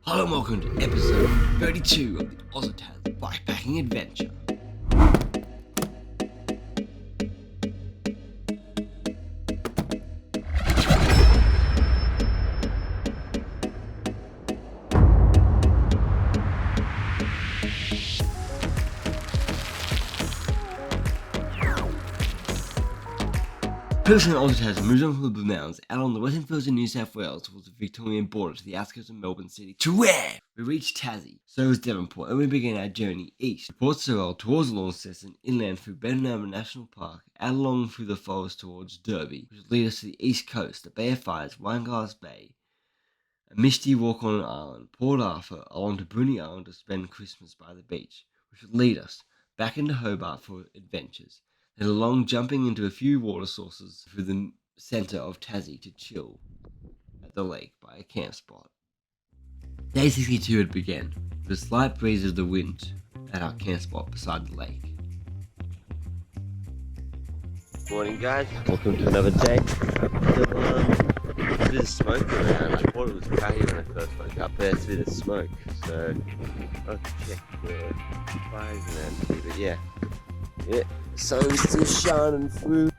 Hello and welcome to episode 32 of the Aus To Tas bikepacking adventure. Previously, Aus To Tas moves on from the Blue Mountains out on the western coast of New South Wales towards the Victorian border to the outskirts of Melbourne City, to where we reached Tassie. So was Devonport, and we began our journey east to Port Sorell towards Launceston, inland through Bendigo National Park, out along through the forest towards Derby, which would lead us to the east coast, the Bay of Fires, Wineglass Bay, a misty walk on an island, Port Arthur, along to Bruny Island to spend Christmas by the beach, which would lead us back into Hobart for adventures, then along jumping into a few water sources through the centre of Tassie to chill at the lake by a camp spot. Day 62 had begun, with a slight breeze of the wind at our camp spot beside the lake. Morning guys, welcome to another day. There's a bit of smoke around. I thought it was cloudy when I first woke up, but there's a bit of smoke, so I'll check the fires around here, but yeah, the sun's still shining through.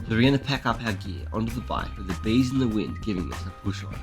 So we're going to pack up our gear onto the bike with the breeze and the wind giving us a push on.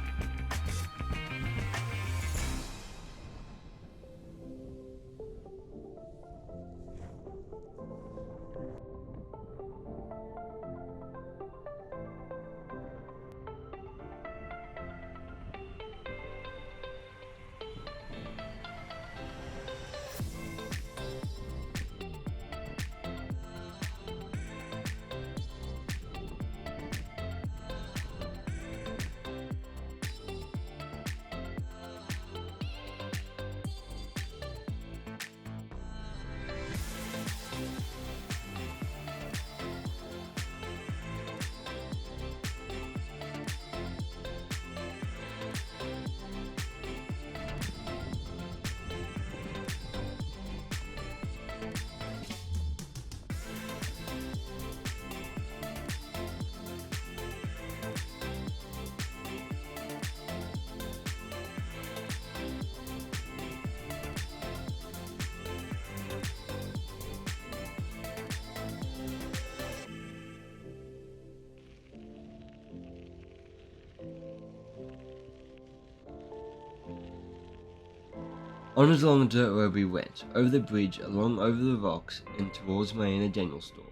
Onwards along the dirt road we went, over the bridge, along over the rocks, and towards Marina General Store.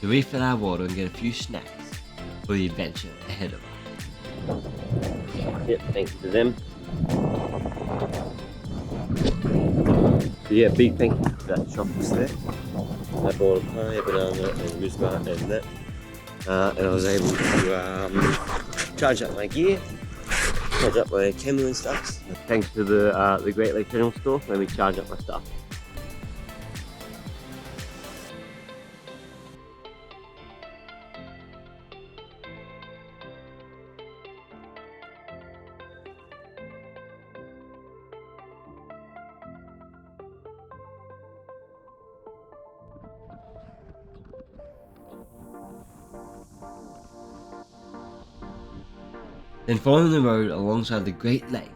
To refill our water and get a few snacks for the adventure ahead of us. Yep, thank you to them. So yeah, big thank you for that chocolates there. I bought a pie, a banana, and a mousse and that. And I was able to charge up my gear, charge up my camera and stuff. Thanks to the Great Lake General Store, let me charge up my stuff. Then following the road alongside the Great Lake,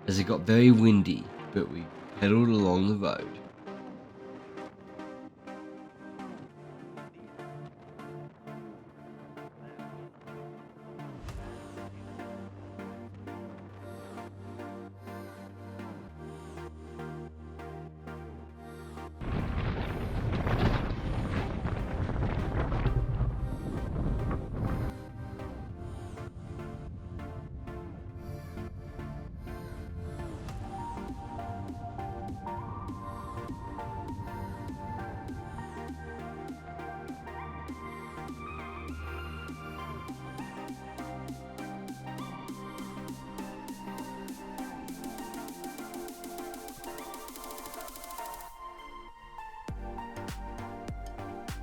as it got very windy, but we pedalled along the road.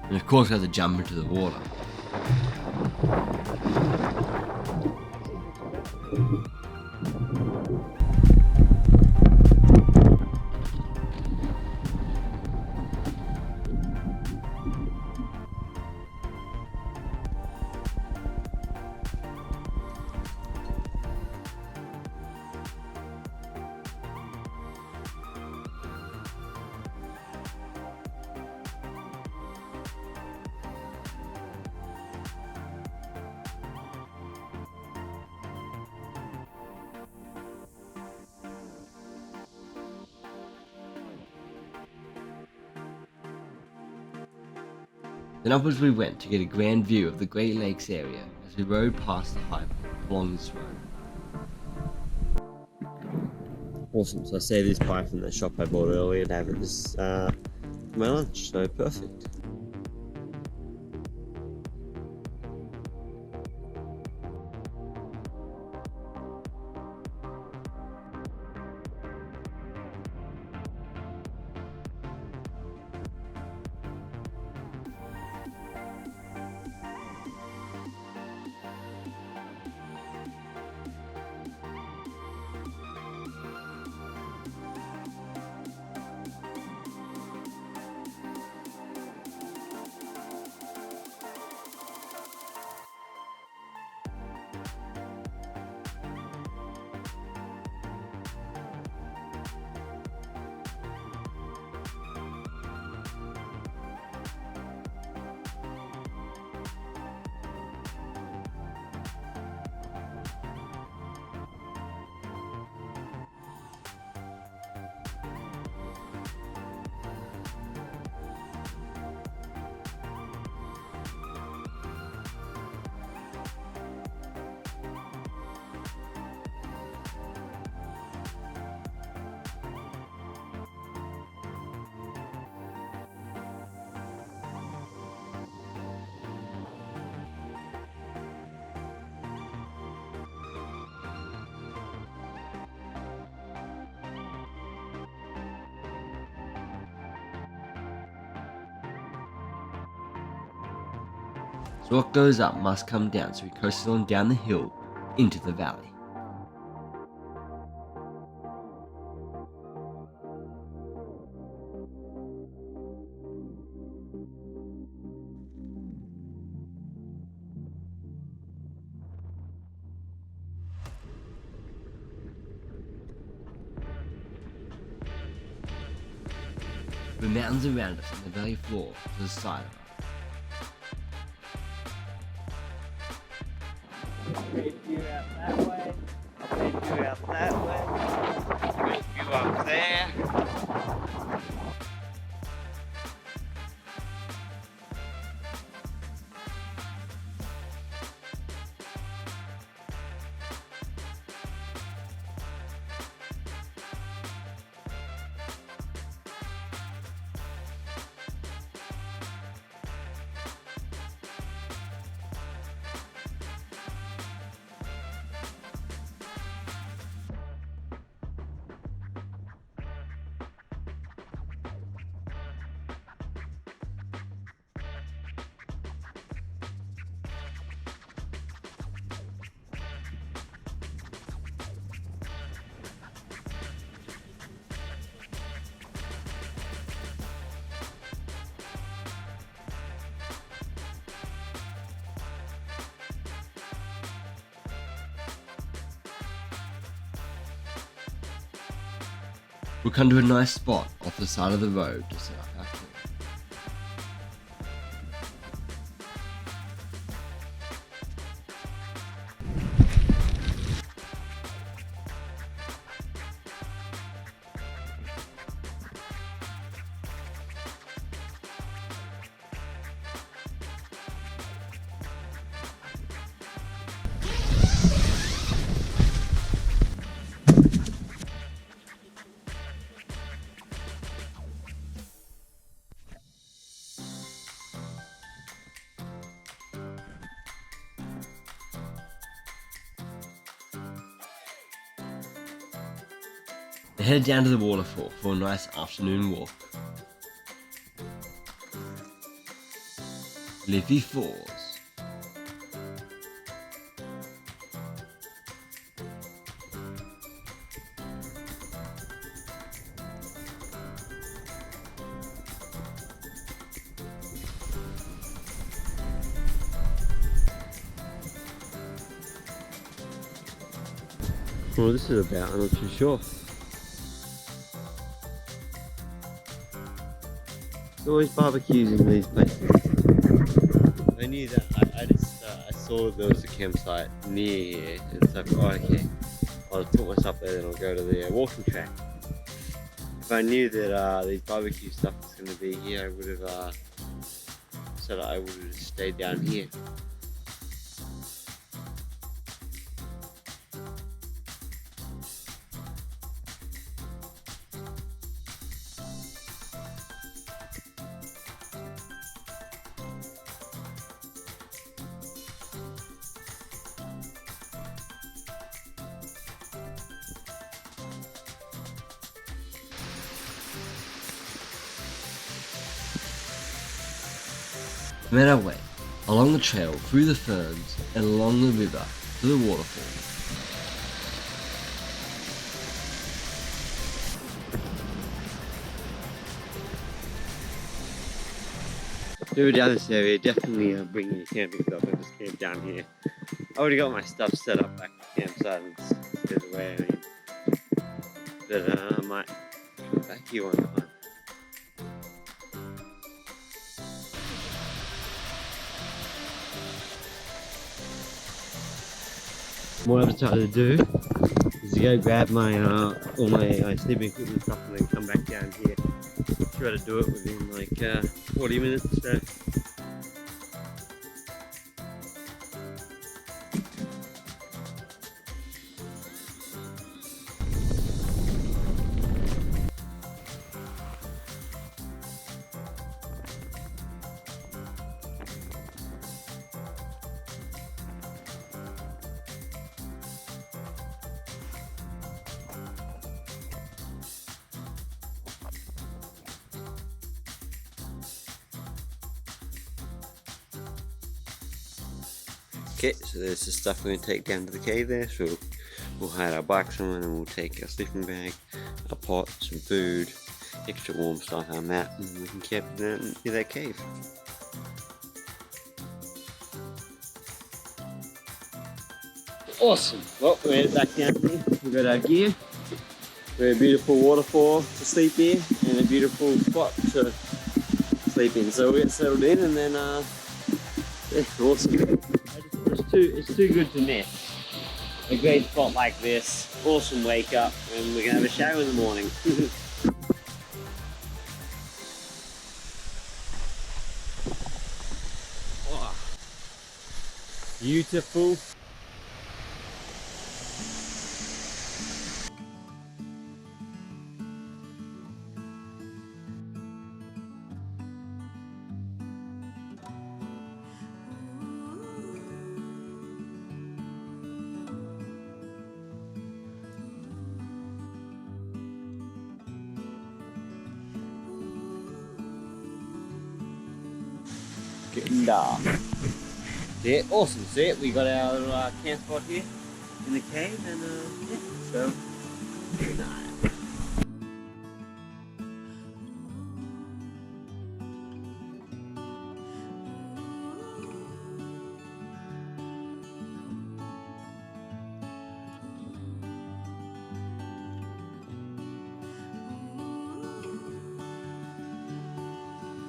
And of course we have to jump into the water. Then upwards we went to get a grand view of the Great Lakes area as we rode past the high point along this road. Awesome, so I saved this pie from the shop I bought earlier to have this for my lunch, so perfect. So what goes up must come down, so we coasted on down the hill into the valley. The mountains around us and the valley floor to the side of us. Great view out that way, great view out that way, great view up there. We'll come to a nice spot off the side of the road to set up our camp. We headed down to the waterfall for a nice afternoon walk. Liffey Falls. Well, this is about, I'm not too sure. There's always barbecues in these places. I knew that. I saw there was a campsite near here. It's like, oh, okay. I'll talk myself there, then I'll go to the walking track. If I knew that these barbecue stuff was going to be here, I would have said I would have stayed down here. We made our way along the trail, through the ferns, and along the river to the waterfall. Over down this area, definitely bring your camping stuff. I just camped down here. I already got my stuff set up back at the campsite and there's a way, but I might come back here one time. What I've decided to do is to go grab my all my sleeping equipment and stuff and then come back down here. Try to do it within like 40 minutes or so. Okay, so there's the stuff we're going to take down to the cave there. So we'll hide our bikes on and then we'll take our sleeping bag, our pot, some food, extra warm stuff, our mat, and we can camp in that cave. Awesome. Well, we made it back down here. We've got our gear. We're a beautiful waterfall to sleep here and a beautiful spot to sleep in. So we'll get settled in and then yeah, awesome. It's too good to miss. A great spot like this, awesome wake up, and we're gonna have a shower in the morning. Oh, beautiful. Getting dark. Yeah, awesome. See it? We got our little camp spot here in the cave, and yeah, so good night.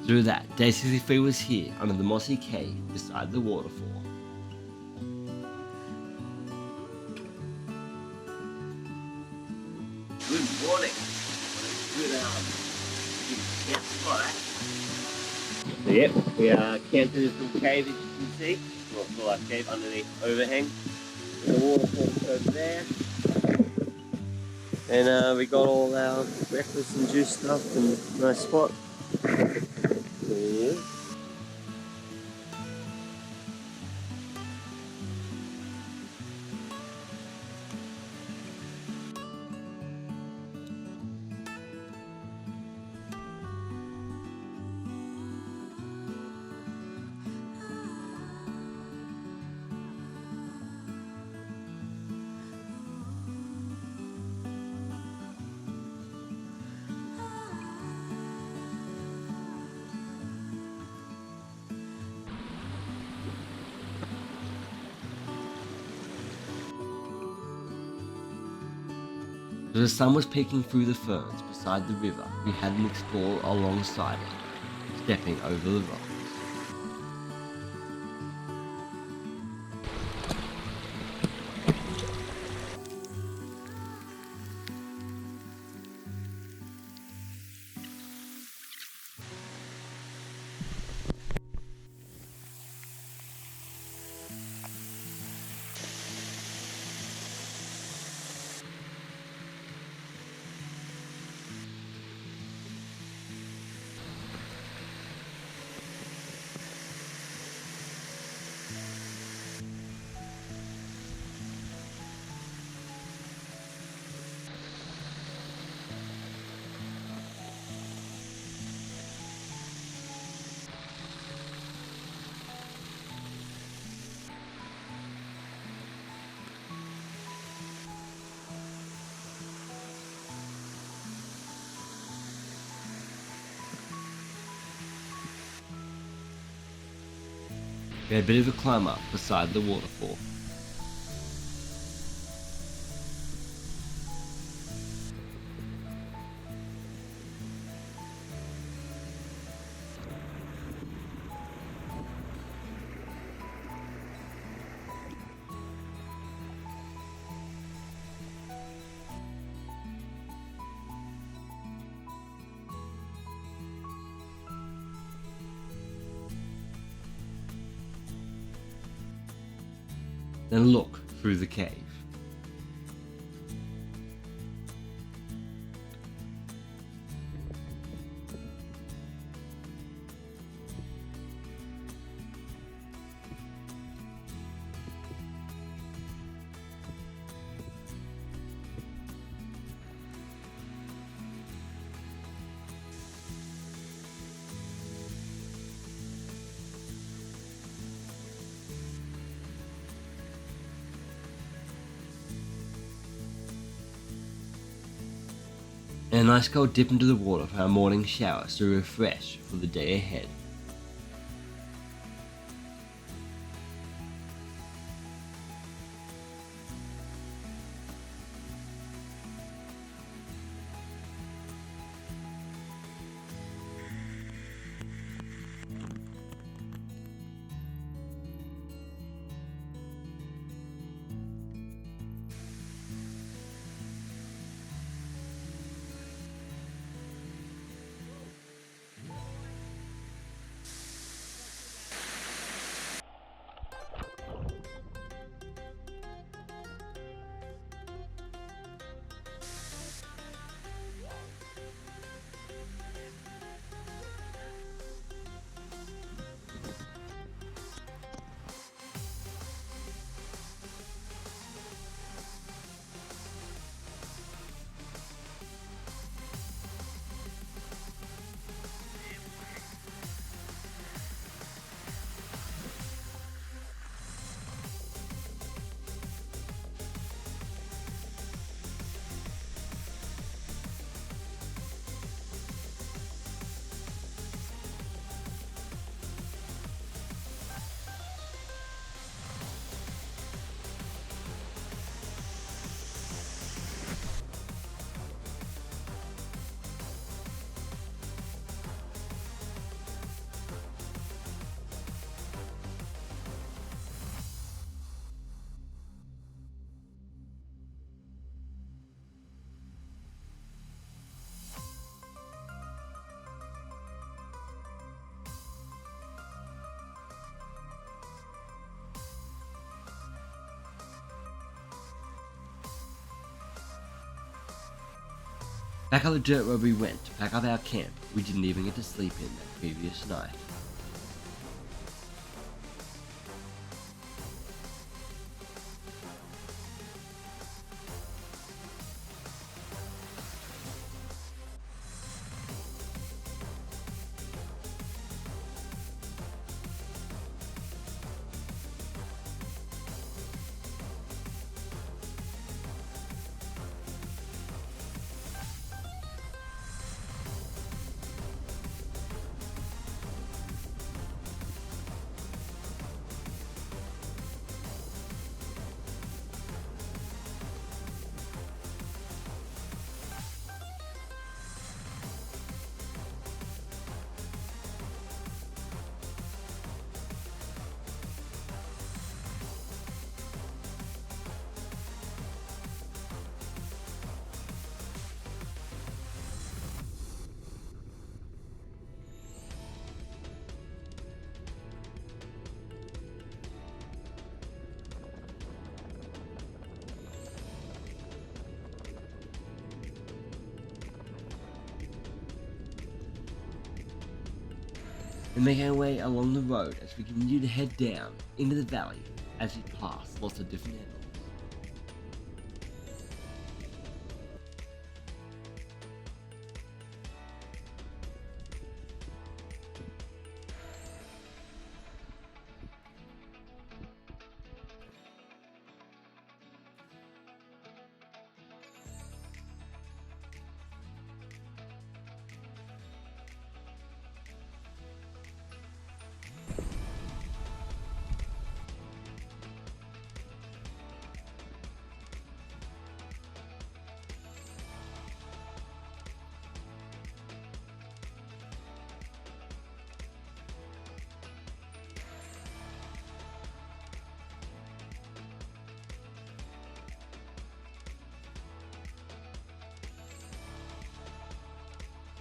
Through that, day 63 was here under the mossy cave beside the waterfall. Good morning. Good camp spot. So yep, we are camped in this little cave as you can see. Well, it's not like cave underneath overhang. The waterfall over there. And we got all our breakfast and juice stuff and nice spot. So, yeah. As the sun was peeking through the ferns beside the river, we had an explorer alongside it, stepping over the rocks. We had a bit of a climb up beside the waterfall. Then look through the cave. And a nice cold dip into the water for our morning shower to refresh for the day ahead. Back on the dirt road we went to pack up our camp. We didn't even get to sleep in that previous night. and making our way along the road as we continue to head down into the valley as we pass lots of different animals.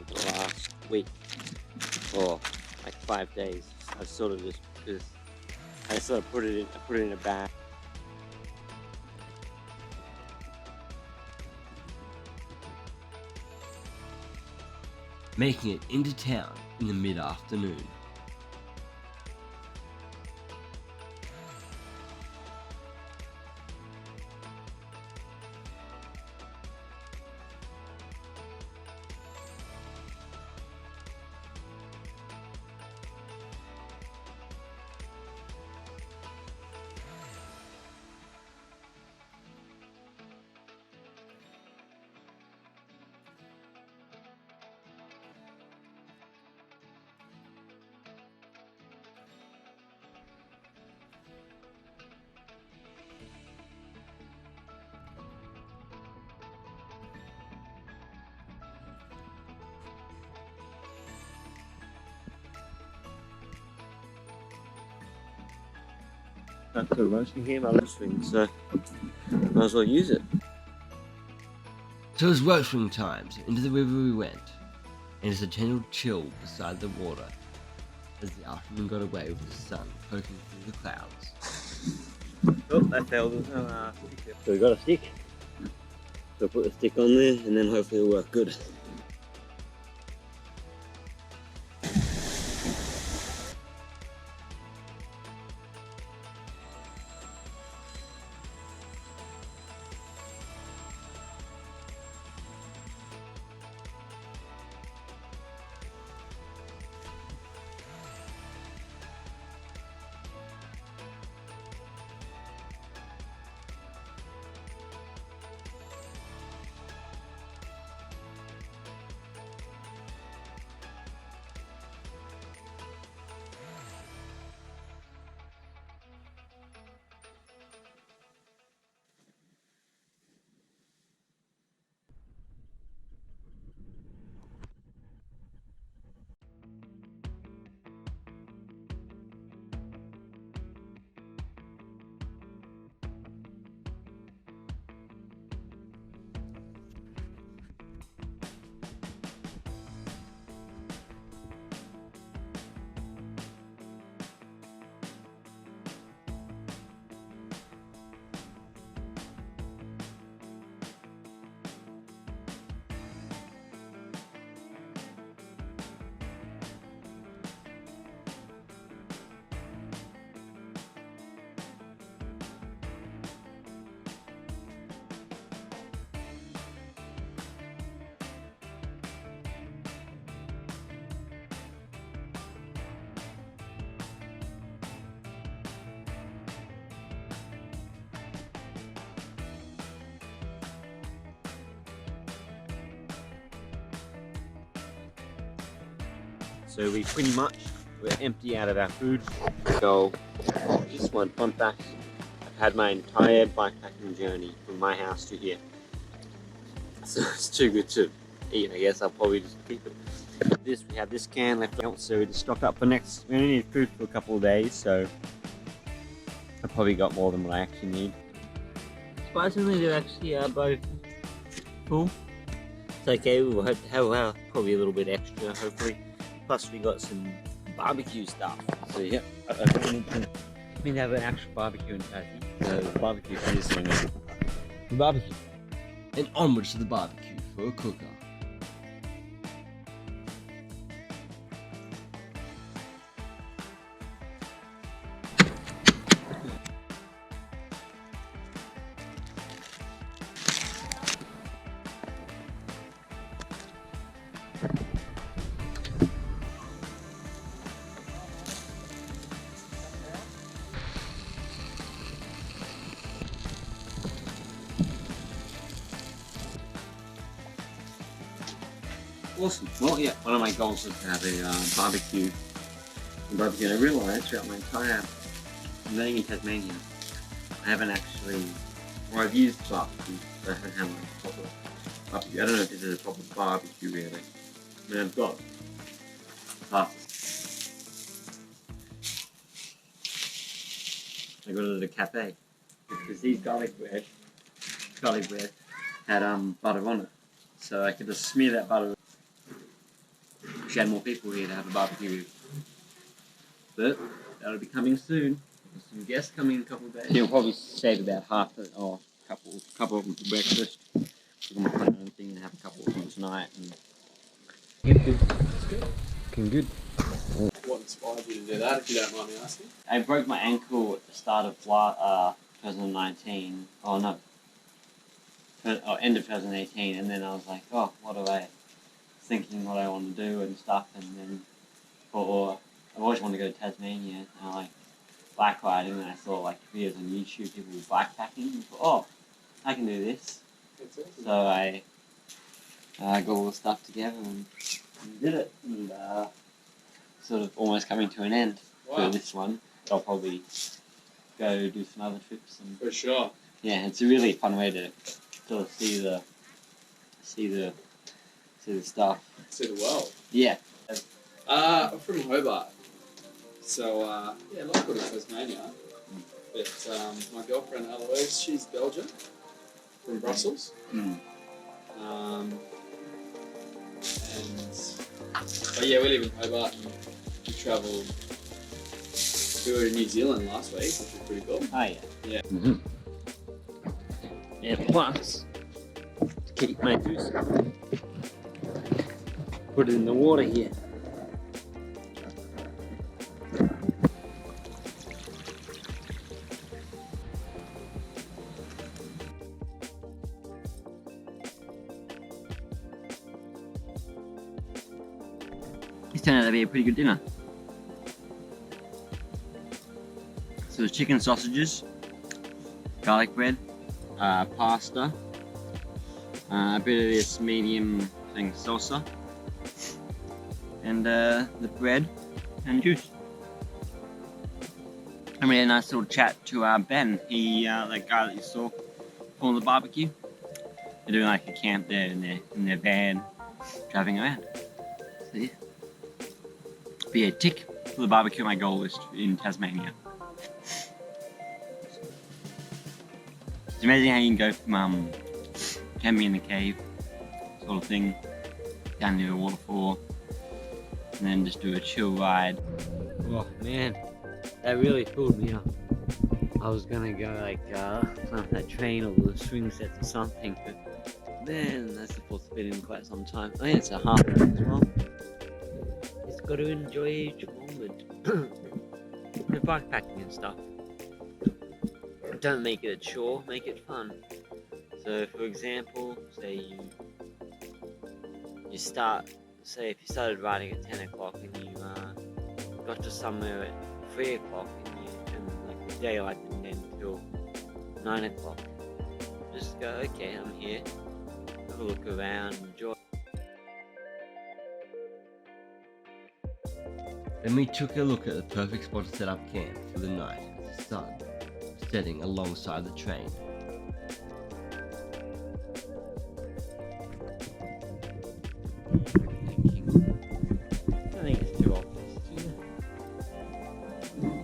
The last week or like 5 days, I sort of just because I sort of put it in a bag. Making it into town in the mid-afternoon. I've got a roasting here, my left swing, so might as well use it. So it was roasting time, so into the river we went, and it's a gentle chill beside the water as the afternoon got away with the sun poking through the clouds. Oh, that failed. So we got a stick. So put the stick on there, and then hopefully it'll work good. So we pretty much we're empty out of our food. So just one fun fact, I've had my entire bikepacking journey from my house to here. So it's too good to eat, I guess. I'll probably just keep it. We have this can left out, so we just stock up for next. We only need food for a couple of days, so I probably got more than what I actually need. Surprisingly, they actually are both full. It's okay, we'll hope to have probably a little bit extra, hopefully. Plus, we got some barbecue stuff. So yeah, I think we need to have an actual barbecue in Tassie. So barbecue for this one. Barbecue. And onwards to the barbecue for a cooker. Awesome. Well, yeah, one of my goals was to have a barbecue. And I realised throughout my entire living in Tasmania, I haven't actually, or I've used barbecue, but I haven't had like a proper barbecue. I don't know if this is a proper barbecue really. I mean, I've got pastas. I go to the cafe because these garlic bread had butter on it, so I could just smear that butter. Wish I had more people here to have a barbecue with. But that'll be coming soon. There's some guests coming in a couple of days. You'll probably save about half of, or a couple of them for breakfast. I'm gonna plan another thing and have a couple of them tonight. And looking good. What inspired you to do that, if you don't mind me asking? I broke my ankle at the start of 2019. Oh no. End of 2018, and then I was like, oh, what do I, thinking what I want to do and stuff, and then, or I always wanted to go to Tasmania, and I like black riding, and I saw like videos on YouTube, people blackpacking, and thought, oh, I can do this. That's awesome. So I got all the stuff together and did it, and sort of almost coming to an end for this one. I'll probably go do some other trips, and For sure. yeah, it's a really fun way to sort of see the stuff. See the world. Yeah. I'm from Hobart. So, yeah, local to Tasmania. But my girlfriend Eloise, she's Belgian, from Brussels. Mm. But yeah, we live in Hobart and we travelled. We were in New Zealand last week, which was pretty cool. Oh yeah. Yeah. Mm-hmm. Yeah, plus, to keep my juice, put it in the water here. This turned out to be a pretty good dinner. So the chicken sausages, garlic bread, pasta, a bit of this medium thing salsa, and the bread and juice. And we had a nice little chat to Ben, that guy that you saw on the barbecue. They're doing like a camp there in their van, driving around. So yeah. Be a tick for the barbecue on my goal list in Tasmania. It's amazing how you can go from camping in the cave sort of thing down near a waterfall and then just do a chill ride. Oh man, that really pulled me up. I was gonna go like climb that train or the swing sets or something, but man, that's supposed to fit in quite some time. Oh yeah, it's a half hour as well. Just got to enjoy each moment. The backpacking and stuff. Don't make it a chore, make it fun. So for example, say you start, say if you started riding at 10 o'clock and you got to somewhere at 3 o'clock and like the daylight didn't end until 9 o'clock. Just go, okay, I'm here, have a look around, enjoy. Then we took a look at the perfect spot to set up camp for the night as the sun was setting alongside the train. I think it's too obvious.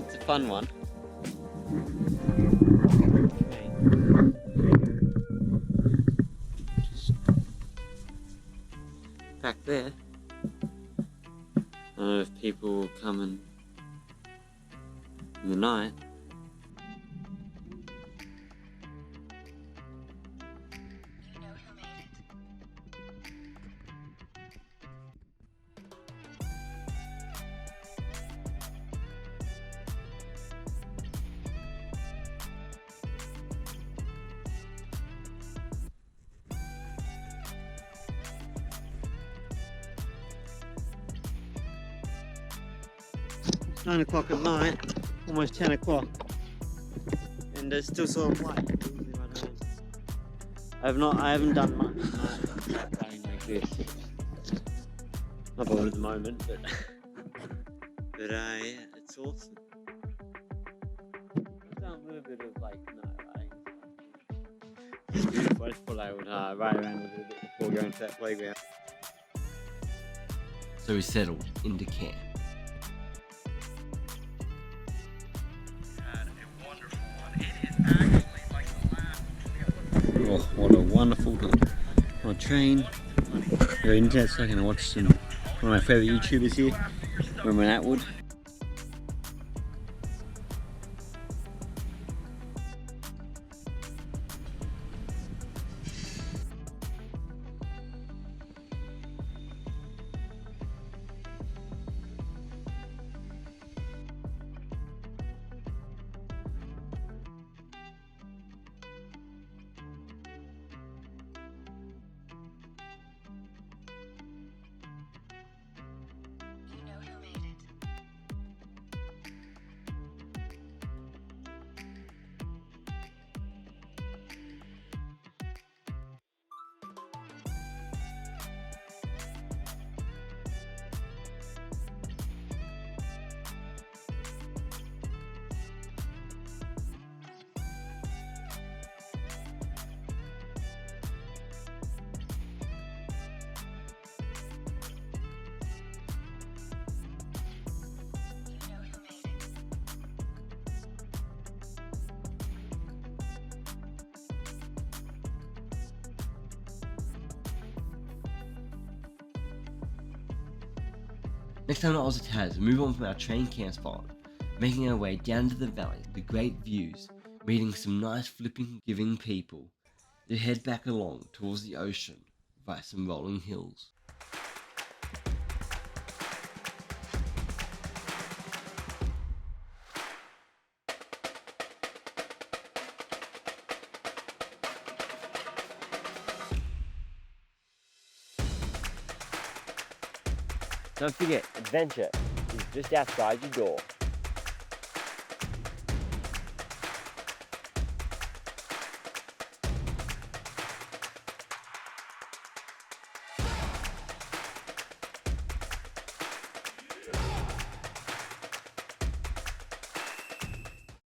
It's a fun one. Just back there. I don't know if people will come in the night. It's 9 o'clock at night, almost 10 o'clock, and it's still sort of light. I haven't done much night riding like this. not at the moment, but yeah, it's awesome. I've done a little bit of like it's beautiful. I just thought I would ride around with it a bit before going to that playground. So we settled into camp. Oh, what a wonderful day. On a train, very intense. So I can watch one of my favourite YouTubers here, Roman Atwood. Next time at Aus To Tas, we move on from our train camp spot, making our way down to the valley with the great views, meeting some nice flipping giving people, then head back along towards the ocean via some rolling hills. Don't forget, adventure is just outside your door.